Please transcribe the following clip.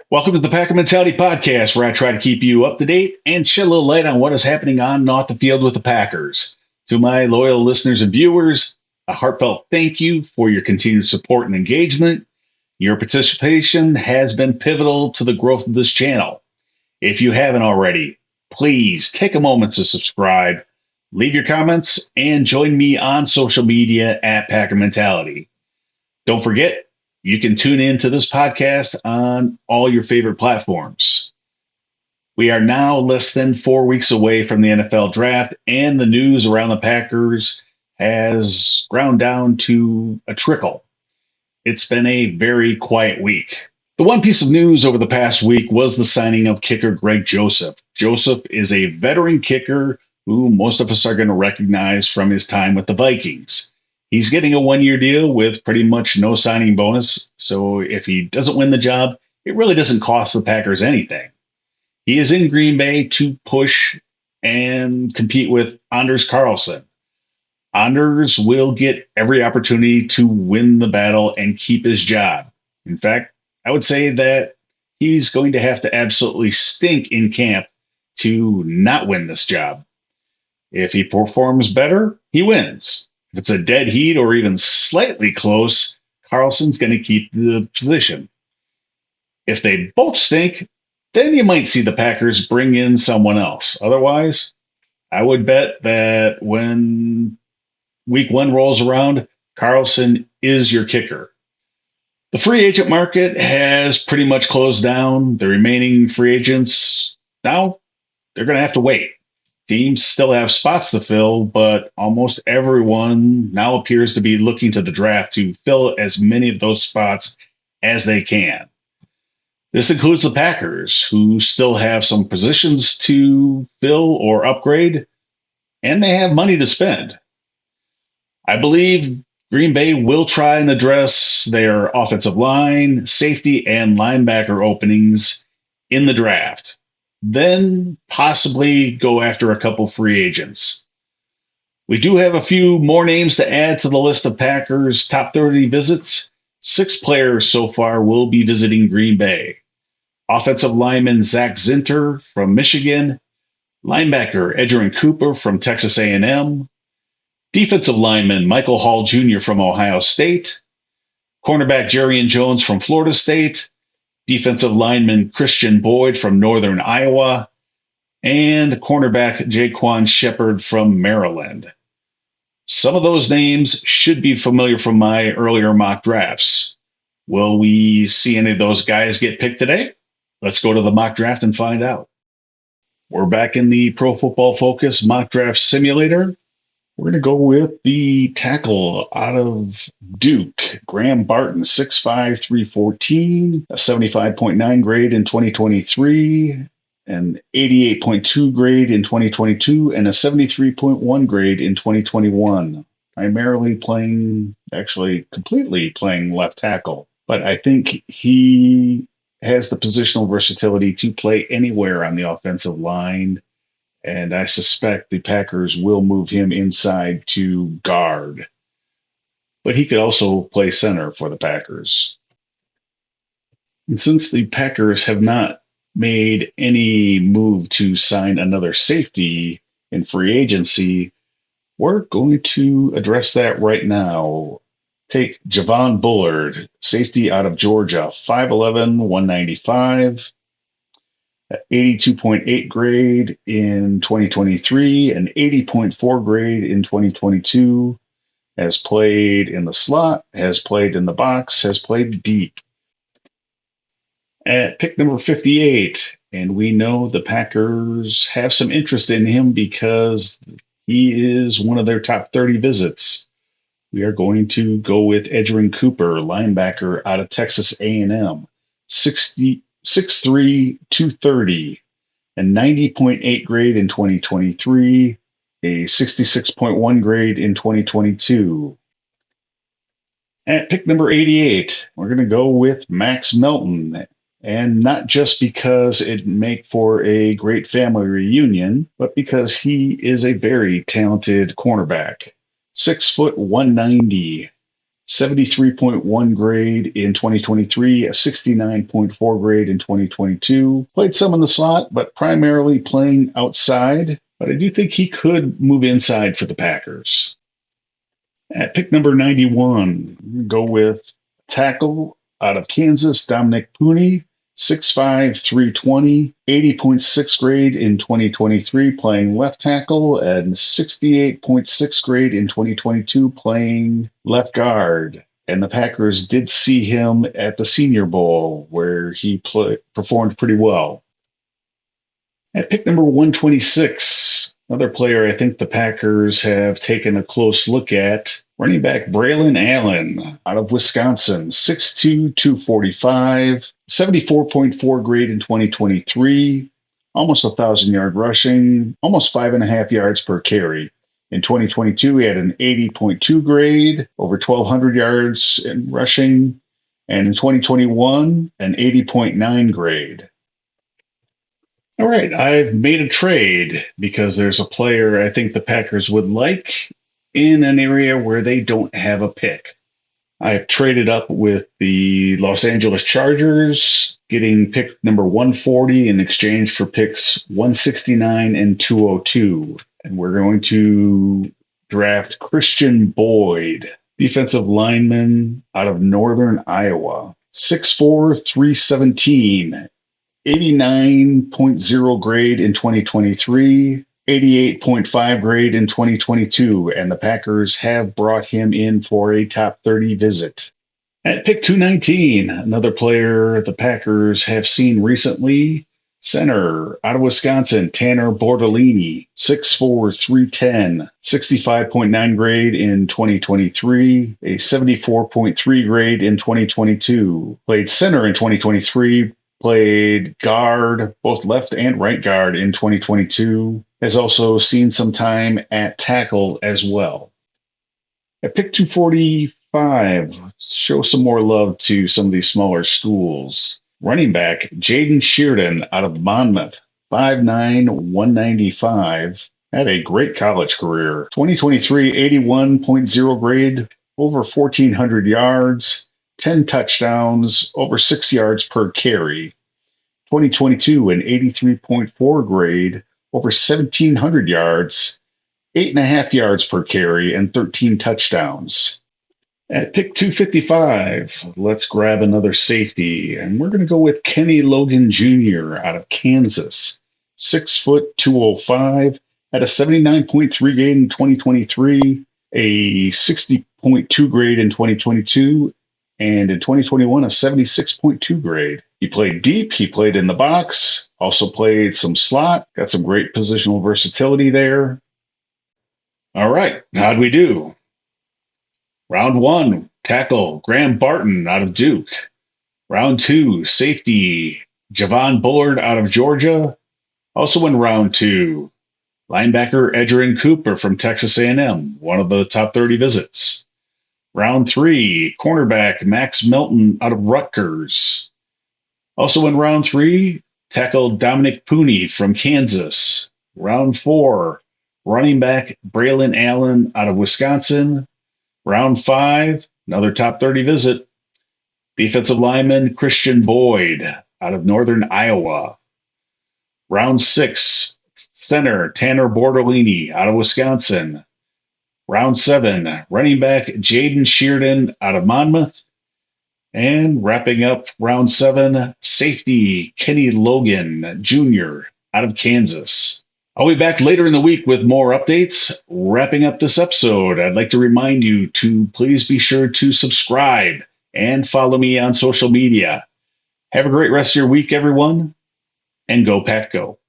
Welcome to the Packer Mentality Podcast, where I try to keep you up to date and shed a little light on what is happening on and off the field with the Packers. To my loyal listeners and viewers, a heartfelt thank you for your continued support and engagement. Your participation has been pivotal to the growth of this channel. If you haven't already, please take a moment to subscribe, leave your comments, and join me on social media at Packer Mentality. Don't forget, you can tune in to this podcast on all your favorite platforms. We are now less than 4 weeks away from the NFL draft, and the news around the Packers has ground down to a trickle. It's been a very quiet week. The one piece of news over the past week was the signing of kicker Greg Joseph. Joseph is a veteran kicker who most of us are going to recognize from his time with the Vikings. He's getting a 1 year deal with pretty much no signing bonus. So if he doesn't win the job, it really doesn't cost the Packers anything. He is in Green Bay to push and compete with Anders Carlson. Anders will get every opportunity to win the battle and keep his job. In fact, I would say that he's going to have to absolutely stink in camp to not win this job. If he performs better, he wins. If it's a dead heat or even slightly close, Carlson's going to keep the position. If they both stink, then you might see the Packers bring in someone else. Otherwise, I would bet that when week one rolls around, Carlson is your kicker. The free agent market has pretty much closed down. The remaining free agents, now they're going to have to wait. Teams still have spots to fill, but almost everyone now appears to be looking to the draft to fill as many of those spots as they can. This includes the Packers, who still have some positions to fill or upgrade, and they have money to spend. I believe Green Bay will try and address their offensive line, safety, and linebacker openings in the draft. Then possibly go after a couple free agents. We do have a few more names to add to the list of Packers' top 30 visits. 6 players so far will be visiting Green Bay. Offensive lineman Zach Zinter from Michigan, linebacker Edgerrin Cooper from Texas A&M, defensive lineman Michael Hall Jr. from Ohio State, cornerback Jerrion Jones from Florida State, defensive lineman Christian Boyd from Northern Iowa, and cornerback Jaquan Shepard from Maryland. Some of those names should be familiar from my earlier mock drafts. Will we see any of those guys get picked today? Let's go to the mock draft and find out. We're back in the Pro Football Focus mock draft simulator. We're going to go with the tackle out of Duke, Graham Barton, 6'5", 314, a 75.9 grade in 2023, an 88.2 grade in 2022, and a 73.1 grade in 2021. Primarily playing, actually completely playing left tackle. But I think he has the positional versatility to play anywhere on the offensive line. And I suspect the Packers will move him inside to guard. But he could also play center for the Packers. And since the Packers have not made any move to sign another safety in free agency, we're going to address that right now. Take Javon Bullard, safety out of Georgia, 5'11", 195. 82.8 grade in 2023, an 80.4 grade in 2022, has played in the slot, has played in the box, has played deep. At pick number 58, and we know the Packers have some interest in him because he is one of their top 30 visits. We are going to go with Edgerrin Cooper, linebacker out of Texas A&M, 6'3", 230, a 90.8 grade in 2023, a 66.1 grade in 2022. At pick number 88, we're going to go with Max Melton. And not just because it'd make for a great family reunion, but because he is a very talented cornerback. 6'1", 190, 73.1 grade in 2023, a 69.4 grade in 2022. Played some in the slot, but primarily playing outside. But I do think he could move inside for the Packers. At pick number 91, go with tackle out of Kansas, Dominic Pooney, 6'5", 320, 80.6 grade in 2023 playing left tackle, and 68.6 grade in 2022 playing left guard. And the Packers did see him at the Senior Bowl where he performed pretty well. At pick number 126, another player I think the Packers have taken a close look at, running back Braylon Allen out of Wisconsin, 6'2", 245, 74.4 grade in 2023, almost 1,000-yard rushing, almost 5.5 yards per carry. In 2022, he had an 80.2 grade, over 1,200 yards in rushing, and in 2021, an 80.9 grade. All right, I've made a trade because there's a player I think the Packers would like in an area where they don't have a pick. I've traded up with the Los Angeles Chargers, getting pick number 140 in exchange for picks 169 and 202. And we're going to draft Christian Boyd, defensive lineman out of Northern Iowa, 6'4", 317. 89.0 grade in 2023, 88.5 grade in 2022, and the Packers have brought him in for a top 30 visit. At pick 219, another player the Packers have seen recently, center out of Wisconsin, Tanner Bordolini, 6'4", 310, 65.9 grade in 2023, a 74.3 grade in 2022. Played center in 2023, played guard, both left and right guard in 2022. Has also seen some time at tackle as well. At pick 245, show some more love to some of these smaller schools. Running back Jaden Sheardon out of Monmouth, 5'9", 195. Had a great college career. 2023, 81.0 grade, over 1,400 yards, 10 touchdowns, over 6 yards per carry. 2022, an 83.4 grade, over 1,700 yards, 8.5 yards per carry, and 13 touchdowns. At pick 255, let's grab another safety, and we're going to go with Kenny Logan Jr. out of Kansas. 6 foot 205, had a 79.3 grade in 2023, a 60.2 grade in 2022, and in 2021, a 76.2 grade. He played deep, he played in the box, also played some slot, got some great positional versatility there. All right, how'd we do? Round 1, tackle Graham Barton out of Duke. Round 2, safety Javon Bullard out of Georgia. Also in round 2, linebacker Edgerrin Cooper from Texas A&M, one of the top 30 visits. Round 3, cornerback Max Melton out of Rutgers. Also in round 3, tackle Dominic Pooney from Kansas. Round 4, running back Braylon Allen out of Wisconsin. Round 5, another top 30 visit, defensive lineman Christian Boyd out of Northern Iowa. Round 6, center Tanner Bordolini out of Wisconsin. Round 7, running back Jaden Sheardon out of Monmouth. And wrapping up round 7, safety Kenny Logan Jr. out of Kansas. I'll be back later in the week with more updates. Wrapping up this episode, I'd like to remind you to please be sure to subscribe and follow me on social media. Have a great rest of your week, everyone, and go Pack Go.